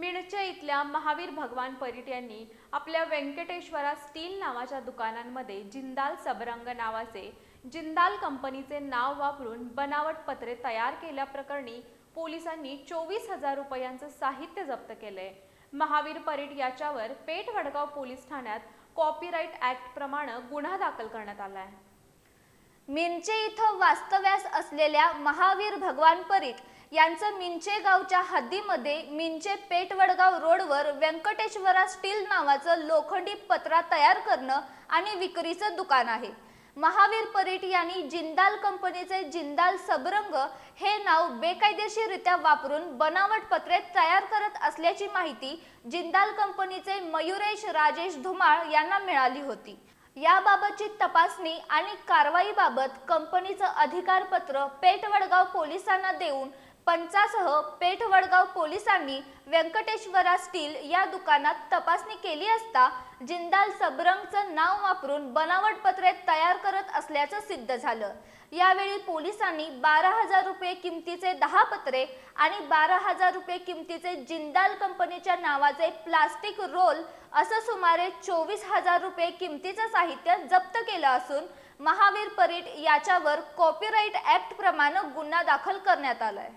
मिरचे इथल्या महावीर भगवान परीट यांनी आपल्या व्यंकटेश्वरा स्टील नावाच्या दुकानांमध्ये जिंदाल सबरंग नावाचे जिंदाल कंपनीचे नाव वापरून बनावट पत्रे तयार केल्याप्रकरणी पोलिसांनी 24,000 रुपयांचं साहित्य जप्त केलंय। महावीर परीट याच्यावर पेठ वडगाव पोलीस ठाण्यात कॉपीराइट ऍक्ट प्रमाणे गुन्हा दाखल करण्यात आलाय। मिंचे इथं वास्तव्यास असलेल्या महावीर भगवान परीट यांचं मिंचे गावच्या हद्दीमध्ये मिंचे पेठ वडगाव रोडवर व्यंकटेश्वरा स्टील नावाचं लोखंडी पत्रा तयार करणं आणि विक्रीचं दुकान आहे। महावीर परीट यांनी जिंदाल कंपनीचे जिंदाल सबरंग हे नाव बेकायदेशीररित्या वापरून बनावट पत्रे तयार करत असल्याची माहिती जिंदाल कंपनीचे मयुरेश राजेश धुमाळ यांना मिळाली होती। याबाबतची तपासणी आणि कारवाईबाबत कंपनीचं अधिकारपत्र पेठ वडगाव पोलिसांना देऊन पंचासह पेठ वडगाव पोलिसांनी व्यंकटेश्वरा स्टील या दुकानात तपासणी केली असता जिंदाल सबरंगचं नाव वापरून बनावट पत्रे तयार करत असल्याचं सिद्ध झालं। यावेळी पोलिसांनी 12,000 रुपये किमतीचे 10 पत्रे आणि 12,000 रुपये किमतीचे जिंदाल कंपनीच्या नावाचे प्लास्टिक रोल असं सुमारे 24,000 रुपये किमतीचं साहित्य जप्त केलं असून महावीर परीट याच्यावर कॉपीराइट ऍक्ट प्रमाणे गुन्हा दाखल करण्यात आलाय।